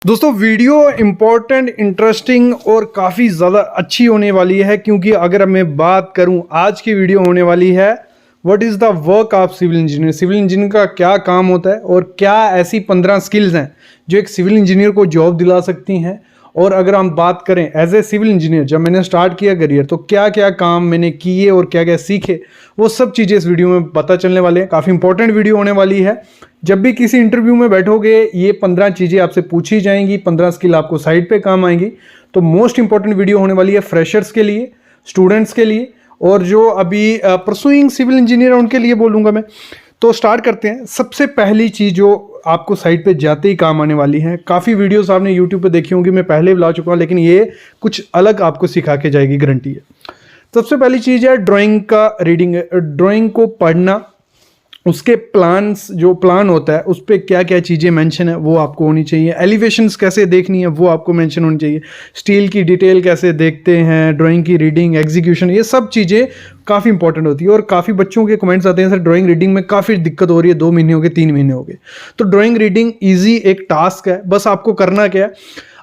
दोस्तों video important, interesting और काफ़ी ज़्यादा अच्छी होने वाली है, क्योंकि अगर मैं बात करूं आज की वीडियो होने वाली है what is the work of civil engineer. Civil engineer का क्या काम होता है और क्या ऐसी 15 स्किल्स हैं जो एक सिविल इंजीनियर को जॉब दिला सकती हैं। और अगर हम बात करें एज ए सिविल इंजीनियर, जब मैंने स्टार्ट किया करियर तो क्या क्या काम मैंने किए और क्या क्या सीखे, वो सब चीज़ें इस वीडियो में पता चलने वाले हैं। काफ़ी इंपॉर्टेंट वीडियो होने वाली है। जब भी किसी इंटरव्यू में बैठोगे ये 15 चीज़ें आपसे पूछी जाएंगी, 15 स्किल आपको साइड पे काम आएंगी। तो मोस्ट इंपॉर्टेंट वीडियो होने वाली है फ्रेशर्स के लिए, स्टूडेंट्स के लिए, और जो अभी परसुइंग सिविल इंजीनियर है उनके लिए बोलूँगा मैं। तो स्टार्ट करते हैं। सबसे पहली चीज़ जो आपको साइट पे जाते ही काम आने वाली है, काफ़ी वीडियोस आपने यूट्यूब पे देखी होंगी, मैं पहले भी ला चुका हूँ, लेकिन ये कुछ अलग आपको सिखा के जाएगी, गारंटी है। सबसे पहली चीज़ है ड्राइंग का रीडिंग। ड्राइंग को पढ़ना, उसके प्लान्स, जो प्लान होता है उस पर क्या क्या चीज़ें मेंशन है वो आपको होनी चाहिए। एलिवेशंस कैसे देखनी है वो आपको मेंशन होनी चाहिए। स्टील की डिटेल कैसे देखते हैं, ड्राइंग की रीडिंग, एग्जीक्यूशन, ये सब चीज़ें काफ़ी इंपॉर्टेंट होती है। और काफ़ी बच्चों के कमेंट्स आते हैं सर ड्राइंग रीडिंग में काफ़ी दिक्कत हो रही है, 2 महीने हो गए, 3 महीने हो गए। तो ड्राइंग रीडिंग ईजी एक टास्क है। बस आपको करना क्या है,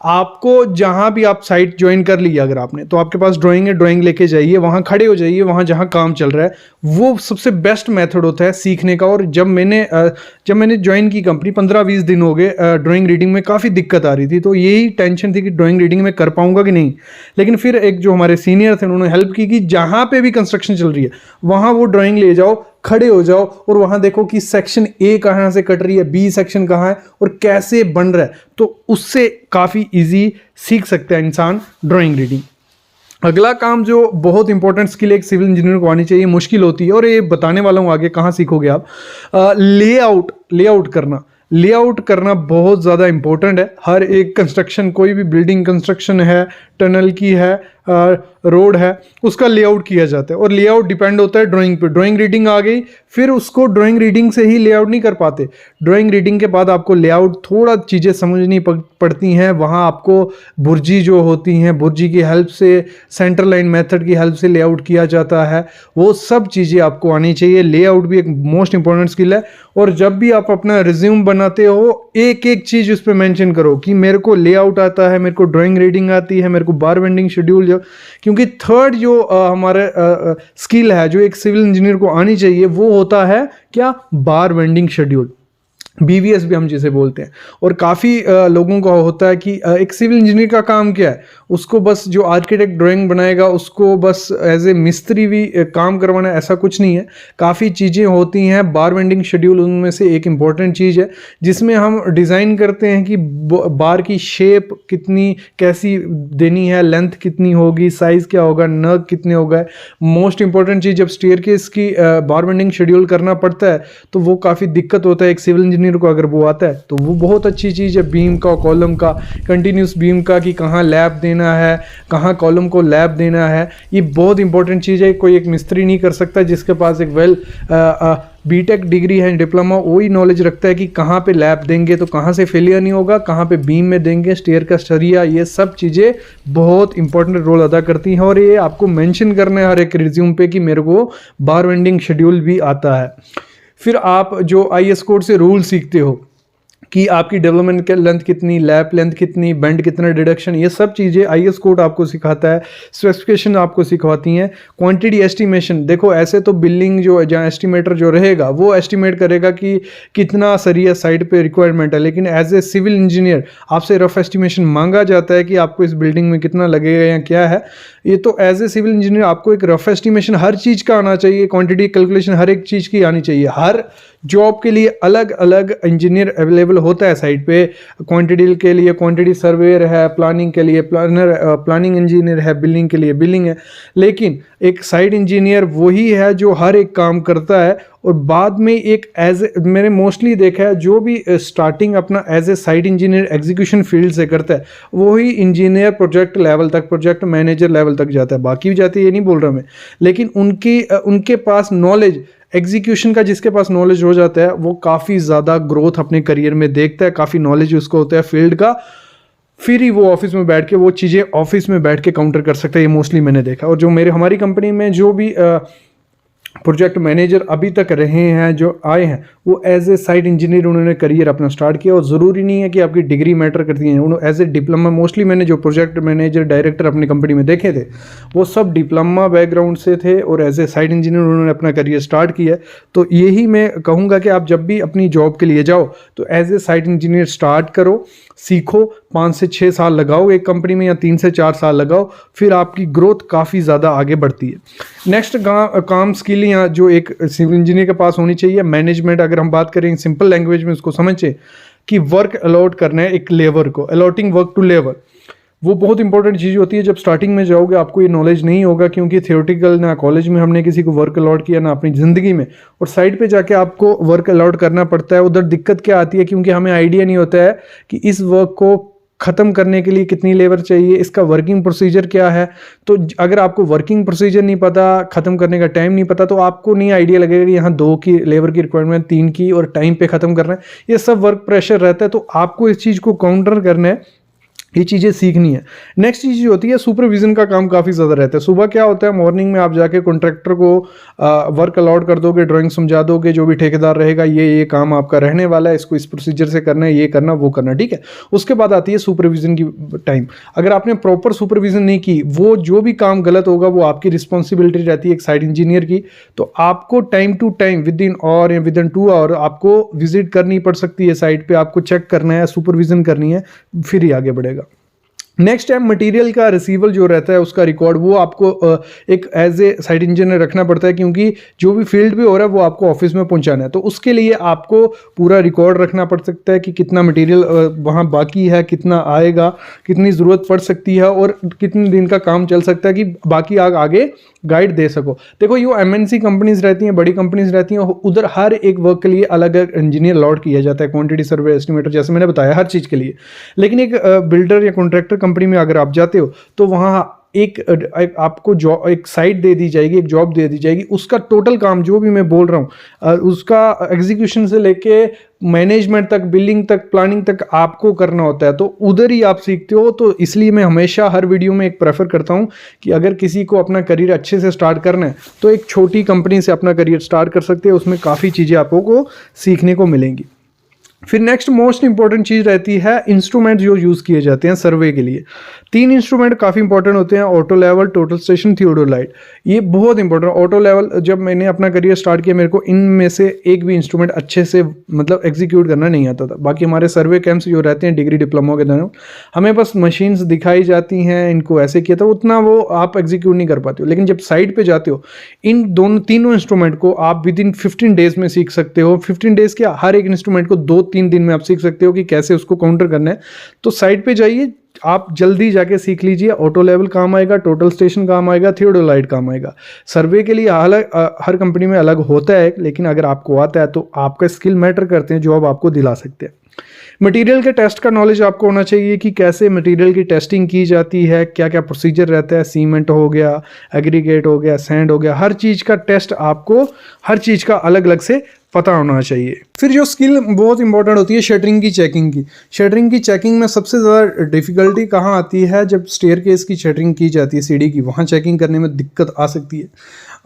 आपको जहां भी आप साइट ज्वाइन कर ली अगर आपने, तो आपके पास ड्राइंग है, ड्राइंग लेके जाइए, वहां खड़े हो जाइए, वहां जहां काम चल रहा है। वो सबसे बेस्ट मेथड होता है सीखने का। और जब मैंने ज्वाइन की कंपनी, 15-20 दिन हो गए, ड्राइंग रीडिंग में काफ़ी दिक्कत आ रही थी। तो यही टेंशन थी कि ड्राइंग रीडिंग में कर पाऊंगा कि नहीं। लेकिन फिर एक जो हमारे सीनियर थे उन्होंने हेल्प की कि जहां पे भी कंस्ट्रक्शन चल रही है वहां वो ड्राइंग ले जाओ, खड़े हो जाओ और वहां देखो कि सेक्शन ए कहां से कट रही है, बी सेक्शन कहां है और कैसे बन रहा है। तो उससे काफ़ी इजी सीख सकता है इंसान ड्राइंग रीडिंग। अगला काम जो बहुत इंपॉर्टेंट स्किल एक सिविल इंजीनियर को आनी चाहिए, मुश्किल होती है और ये बताने वाला हूँ आगे कहाँ सीखोगे आप। लेआउट करना बहुत ज़्यादा इंपॉर्टेंट है। हर एक कंस्ट्रक्शन, कोई भी बिल्डिंग कंस्ट्रक्शन है, टनल की है, रोड है, उसका लेआउट किया जाता है और लेआउट डिपेंड होता है ड्राइंग पे। ड्राइंग रीडिंग आ गई, फिर उसको ड्राइंग रीडिंग से ही लेआउट नहीं कर पाते। ड्राइंग रीडिंग के बाद आपको लेआउट थोड़ा चीज़ें समझनी पड़ती हैं। वहाँ आपको बुर्जी जो होती हैं, बुर्जी की हेल्प से, सेंटर लाइन मेथड की हेल्प से लेआउट किया जाता है। वो सब चीज़ें आपको आनी चाहिए। लेआउट भी एक मोस्ट इंपॉर्टेंट स्किल है। और जब भी आप अपना रिज्यूम बनाते हो, एक एक चीज़ उस पर मैंशन करो कि मेरे को लेआउट आता है, मेरे को ड्राइंग रीडिंग आती है, मेरे को बार बेंडिंग शेड्यूल। क्योंकि थर्ड जो हमारे स्किल है जो एक सिविल इंजीनियर को आनी चाहिए वो होता है क्या, बार बेंडिंग शेड्यूल, BVS भी हम जिसे बोलते हैं। और काफ़ी लोगों का होता है कि एक सिविल इंजीनियर का काम क्या है, उसको बस जो आर्किटेक्ट ड्राइंग बनाएगा उसको बस एज ए मिस्त्री भी काम करवाना है, ऐसा कुछ नहीं है। काफ़ी चीज़ें होती हैं। बार बेंडिंग शेड्यूल उनमें से एक इम्पॉर्टेंट चीज़ है, जिसमें हम डिज़ाइन करते हैं कि बार की शेप कितनी कैसी देनी है, लेंथ कितनी होगी, साइज़ क्या होगा, नग कितने होगा। मोस्ट इंपॉर्टेंट चीज़, जब स्टेयरकेस की बार बेंडिंग शेड्यूल करना पड़ता है तो वो काफ़ी दिक्कत होता है एक सिविल इंजीनियर को। अगर वो आता है तो वो बहुत अच्छी चीज़ है। बीम का, कॉलम का, कंटिन्यूस बीम का, कि कहाँ लैब देना है, कहाँ कॉलम को लैब देना है, ये बहुत इंपॉर्टेंट चीज़ है। कोई एक मिस्त्री नहीं कर सकता जिसके पास एक बीटेक डिग्री है, डिप्लोमा, वही नॉलेज रखता है कि कहाँ पे लैब देंगे तो कहाँ से फेलियर नहीं होगा, कहाँ पे बीम में देंगे, स्टेयर का सरिया, ये सब चीज़ें बहुत इंपॉर्टेंट रोल अदा करती हैं। और ये आपको मेंशन करना है हर एक रिज्यूम पे कि मेरे को बार बेंडिंग शेड्यूल भी आता है। फिर आप जो IS कोड से रूल सीखते हो कि आपकी डेवलपमेंट के लेंथ कितनी, लैप लेंथ कितनी, बेंड कितना, डिडक्शन, ये सब चीज़ें IS कोड आपको सिखाता है। स्पेसिफिकेशन आपको सिखाती हैं। क्वांटिटी एस्टिमेशन, देखो ऐसे तो बिल्डिंग जो जहाँ एस्टिमेटर जो रहेगा वो एस्टिमेट करेगा कि कितना सरिया साइड पे रिक्वायरमेंट है, लेकिन एज ए सिविल इंजीनियर आपसे रफ एस्टिमेशन मांगा जाता है कि आपको इस बिल्डिंग में कितना लगेगा या क्या है। ये तो एज ए सिविल इंजीनियर आपको एक रफ एस्टिमेशन हर चीज़ का आना चाहिए, क्वांटिटी कैलकुलेशन हर एक चीज़ की आनी चाहिए। हर जॉब के लिए अलग अलग इंजीनियर अवेलेबल होता है साइट पे। क्वांटिटी के लिए क्वांटिटी सर्वेयर है, प्लानिंग के लिए प्लानिंग इंजीनियर है, बिल्डिंग के लिए बिल्डिंग है। लेकिन एक साइट इंजीनियर वही है जो हर एक काम करता है और बाद में एक मैंने मोस्टली देखा है जो भी स्टार्टिंग अपना as a site engineer execution field से करता है वही इंजीनियर प्रोजेक्ट लेवल तक, प्रोजेक्ट मैनेजर लेवल तक जाता है। बाकी भी जाते हैं, ये नहीं बोल रहा मैं, लेकिन उनके पास नॉलेज एग्जीक्यूशन का, जिसके पास नॉलेज हो जाता है वो काफ़ी ज़्यादा ग्रोथ अपने करियर में देखता है, काफ़ी नॉलेज उसको होता है फील्ड का। फिर ही वो ऑफिस में बैठ के वो चीज़ें ऑफिस में बैठ के काउंटर कर सकता है। ये मोस्टली मैंने देखा। और जो हमारी कंपनी में जो भी प्रोजेक्ट मैनेजर अभी तक रहे हैं जो आए हैं, वो एज ए साइट इंजीनियर उन्होंने करियर अपना स्टार्ट किया। और ज़रूरी नहीं है कि आपकी डिग्री मैटर करती है, उन्होंने एज ए डिप्लोमा, मोस्टली मैंने जो प्रोजेक्ट मैनेजर डायरेक्टर अपनी कंपनी में देखे थे वो सब डिप्लोमा बैकग्राउंड से थे और एज ए साइट इंजीनियर उन्होंने अपना करियर स्टार्ट किया। तो यही मैं कहूँगा कि आप जब भी अपनी जॉब के लिए जाओ तो as a site engineer start करो, सीखो, 5 से 6 साल लगाओ एक कंपनी में या 3 से 4 साल लगाओ, फिर आपकी ग्रोथ काफ़ी ज़्यादा आगे बढ़ती है। नेक्स्ट काम स्किल या जो एक सिविल इंजीनियर के पास होनी चाहिए, मैनेजमेंट। अगर हम बात करें सिंपल लैंग्वेज में उसको समझे कि वर्क अलॉट करना है एक लेबर को, अलॉटिंग वर्क टू लेबर, वो बहुत इंपॉर्टेंट चीज़ होती है। जब स्टार्टिंग में जाओगे आपको ये नॉलेज नहीं होगा, क्योंकि थियोरेटिकल ना कॉलेज में हमने किसी को वर्क अलॉट किया ना अपनी ज़िंदगी में, और साइड पे जाके आपको वर्क अलॉट करना पड़ता है। उधर दिक्कत क्या आती है, क्योंकि हमें आइडिया नहीं होता है कि इस वर्क को ख़त्म करने के लिए कितनी लेबर चाहिए, इसका वर्किंग प्रोसीजर क्या है। तो अगर आपको वर्किंग प्रोसीजर नहीं पता, ख़त्म करने का टाइम नहीं पता, तो आपको नहीं आइडिया लगेगा कि यहाँ 2 की लेबर की रिक्वायरमेंट, 3 की, और टाइम पे ख़त्म करना है। ये सब वर्क प्रेशर रहता है, तो आपको इस चीज़ को काउंटर करना है, ये चीज़ें सीखनी है। नेक्स्ट चीज़ होती है सुपरविजन का काम काफ़ी ज़्यादा रहता है। सुबह क्या होता है, मॉर्निंग में आप जाके कॉन्ट्रैक्टर को वर्क अलॉट कर दोगे, ड्राइंग समझा दोगे, जो भी ठेकेदार रहेगा ये काम आपका रहने वाला है, इसको इस प्रोसीजर से करना है, ये करना वो करना, ठीक है। उसके बाद आती है सुपरविजन की टाइम। अगर आपने प्रॉपर सुपरविजन नहीं की, वो जो भी काम गलत होगा वो आपकी रिस्पॉन्सिबिलिटी रहती है एक साइट इंजीनियर की। तो आपको time to time within hour या विद इन 2 आवर आपको विजिट करनी पड़ सकती है साइट पे, आपको चेक करना है, सुपरविजन करनी है, फिर ही आगे बढ़ेगा। नेक्स्ट है मटेरियल का रिसीवल जो रहता है उसका रिकॉर्ड, वो आपको एक एज ए साइट इंजीनियर रखना पड़ता है, क्योंकि जो भी फील्ड पे हो रहा है वो आपको ऑफिस में पहुंचाना है। तो उसके लिए आपको पूरा रिकॉर्ड रखना पड़ सकता है कि कितना मटेरियल वहाँ बाकी है, कितना आएगा, कितनी ज़रूरत पड़ सकती है, और कितने दिन का काम चल सकता है कि बाकी आगे गाइड दे सको। देखो ये MNC कंपनीज रहती हैं, बड़ी कंपनीज रहती हैं, उधर हर एक वर्क के लिए अलग अलग इंजीनियर अलॉट किया जाता है, क्वांटिटी सर्वे एस्टिमेटर, जैसे मैंने बताया हर चीज़ के लिए। लेकिन एक बिल्डर या कॉन्ट्रैक्टर कंपनी में अगर आप जाते हो तो वहाँ एक आपको जॉब, एक साइट दे दी जाएगी, एक जॉब दे दी जाएगी, उसका टोटल काम जो भी मैं बोल रहा हूँ उसका एग्जीक्यूशन से लेके मैनेजमेंट तक, बिलिंग तक, प्लानिंग तक आपको करना होता है। तो उधर ही आप सीखते हो। तो इसलिए मैं हमेशा हर वीडियो में एक प्रेफर करता हूँ कि अगर किसी को अपना करियर अच्छे से स्टार्ट करना है तो एक छोटी कंपनी से अपना करियर स्टार्ट कर सकते हैं, उसमें काफ़ी चीज़ें आपको सीखने को मिलेंगी। फिर नेक्स्ट मोस्ट इंपॉर्टेंट चीज़ रहती है इंस्ट्रूमेंट जो यूज़ किए जाते हैं सर्वे के लिए। 3 इंस्ट्रूमेंट काफ़ी इंपॉर्टेंट होते हैं, auto level, total station, theodolite. ये बहुत इंपॉर्टेंट। ऑटो लेवल, जब मैंने अपना करियर स्टार्ट किया मेरे को इनमें से एक भी इंस्ट्रूमेंट अच्छे से मतलब एग्जीक्यूट करना नहीं आता था। बाकी हमारे सर्वे कैंप्स जो रहते हैं डिग्री डिप्लोमा के दौरान, हमें बस मशीन्स दिखाई जाती हैं, इनको ऐसे किया था, उतना वो आप एग्जीक्यूट नहीं कर पाते हो। लेकिन जब साइट पर जाते हो इन तीनों इंस्ट्रूमेंट को आप विद इन 15 डेज में सीख सकते हो। 15 डेज क्या, हर एक इंस्ट्रूमेंट को 2-3 दिन में आप सीख सकते हो कि कैसे उसको काउंटर करना है। तो साइट पे जाइए, आप जल्दी जाके सीख लीजिए। ऑटो लेवल काम आएगा, टोटल स्टेशन काम आएगा, थियोडोलाइट काम आएगा। सर्वे के लिए अलग हर कंपनी में अलग होता है, लेकिन अगर आपको आता है तो आपका स्किल मैटर करते हैं, जॉब आपको दिला सकते हैं। मटेरियल के टेस्ट का नॉलेज आपको होना चाहिए कि कैसे मटेरियल की टेस्टिंग की जाती है, क्या क्या प्रोसीजर रहता है। सीमेंट हो गया, एग्रीगेट हो गया, सैंड हो गया, हर चीज़ का टेस्ट आपको हर चीज़ का अलग अलग से पता होना चाहिए। फिर जो स्किल बहुत इंपॉर्टेंट होती है शटरिंग की चेकिंग की। शटरिंग की चेकिंग में सबसे ज़्यादा डिफ़िकल्टी कहाँ आती है, जब स्टेयरकेस की शटरिंग की जाती है सीढ़ी की, वहाँ चेकिंग करने में दिक्कत आ सकती है,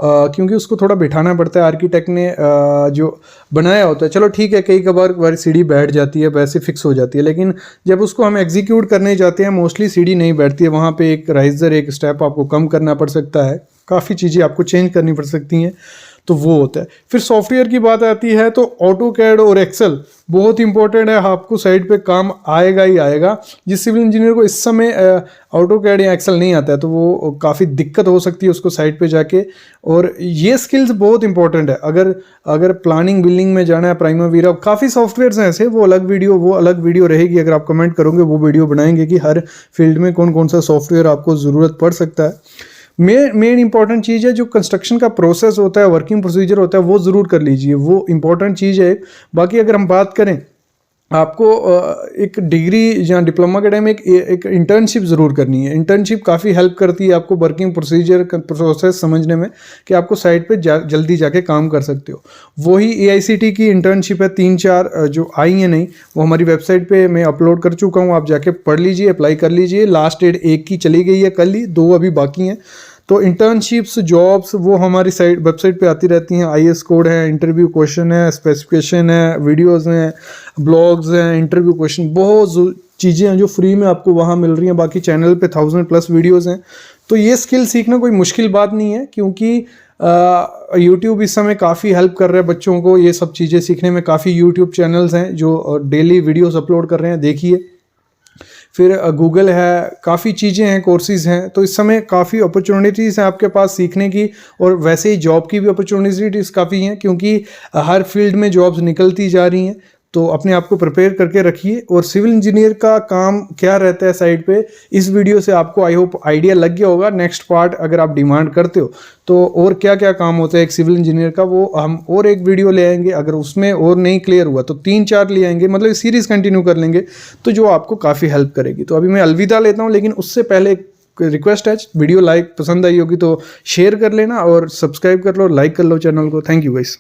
क्योंकि उसको थोड़ा बिठाना पड़ता है। आर्किटेक्ट ने जो बनाया होता है, चलो ठीक है, कई कबार सीढ़ी बैठ जाती है, वैसे फिक्स हो जाती है, लेकिन जब उसको हम एग्जीक्यूट करने जाते हैं मोस्टली सीढ़ी नहीं बैठती है। वहाँ पे एक राइजर, एक स्टेप आपको कम करना पड़ सकता है, काफ़ी चीज़ें आपको चेंज करनी पड़ सकती हैं, तो वो होता है। फिर सॉफ्टवेयर की बात आती है तो ऑटोकैड और एक्सेल बहुत इंपॉर्टेंट है, आपको साइट पे काम आएगा ही आएगा। जिस सिविल इंजीनियर को इस समय ऑटोकैड या एक्सेल नहीं आता है तो वो काफ़ी दिक्कत हो सकती है उसको साइट पे जाके। और ये स्किल्स बहुत इंपॉर्टेंट है। अगर प्लानिंग बिल्डिंग में जाना है, प्राइमावीरा, काफ़ी सॉफ्टवेयर्स हैं ऐसे, वो अलग वीडियो रहेगी। अगर आप कमेंट करोगे वो वीडियो बनाएंगे कि हर फील्ड में कौन कौन सा सॉफ्टवेयर आपको ज़रूरत पड़ सकता है। मेन इंपॉर्टेंट चीज़ है जो कंस्ट्रक्शन का प्रोसेस होता है, वर्किंग प्रोसीजर होता है, वो ज़रूर कर लीजिए, वो इंपॉर्टेंट चीज़ है। बाकी अगर हम बात करें, आपको एक डिग्री या डिप्लोमा के टाइम एक इंटर्नशिप ज़रूर करनी है। इंटर्नशिप काफ़ी हेल्प करती है आपको वर्किंग प्रोसीजर प्रोसेस समझने में, कि आपको साइट पे जल्दी जाके काम कर सकते हो। वही AICT की इंटर्नशिप है, 3-4 जो आई हैं नहीं, वो हमारी वेबसाइट पे मैं अपलोड कर चुका हूँ, आप जाके पढ़ लीजिए, अप्लाई कर लीजिए। लास्ट डेट 1 की चली गई है, कल ही 2 अभी बाकी हैं, तो इंटर्नशिप्स जॉब्स वो हमारी वेबसाइट पे आती रहती हैं। IS कोड है, इंटरव्यू क्वेश्चन है, स्पेसिफिकेशन है, वीडियोस हैं, ब्लॉग्स हैं, इंटरव्यू क्वेश्चन, बहुत चीज़ें हैं जो फ्री में आपको वहाँ मिल रही हैं। बाकी चैनल पे 1000+ वीडियोज़ हैं। तो ये स्किल सीखना कोई मुश्किल बात नहीं है, क्योंकि यूट्यूब इस समय काफ़ी हेल्प कर रहा है बच्चों को ये सब चीज़ें सीखने में। काफ़ी यूट्यूब चैनल्स हैं जो डेली वीडियोस अपलोड कर रहे हैं, देखिए। फिर गूगल है, काफ़ी चीज़ें हैं, कोर्सेज़ हैं। तो इस समय काफ़ी अपॉर्चुनिटीज़ हैं आपके पास सीखने की, और वैसे ही जॉब की भी अपॉर्चुनिटीज़ काफ़ी हैं, क्योंकि हर फील्ड में जॉब्स निकलती जा रही हैं। तो अपने आप को प्रिपेयर करके रखिए। और सिविल इंजीनियर का काम क्या रहता है साइड पे, इस वीडियो से आपको आई होप आइडिया लग गया होगा। नेक्स्ट पार्ट अगर आप डिमांड करते हो तो और क्या क्या काम होता है एक सिविल इंजीनियर का, वो हम और एक वीडियो ले आएंगे। अगर उसमें और नहीं क्लियर हुआ तो 3-4 ले आएंगे, मतलब सीरीज़ कंटिन्यू कर लेंगे, तो जो आपको काफ़ी हेल्प करेगी। तो अभी मैं अलविदा लेता हूँ, लेकिन उससे पहले एक रिक्वेस्ट है, वीडियो लाइक पसंद आई होगी तो शेयर कर लेना, और सब्सक्राइब कर लो, लाइक कर लो चैनल को। Thank you guys.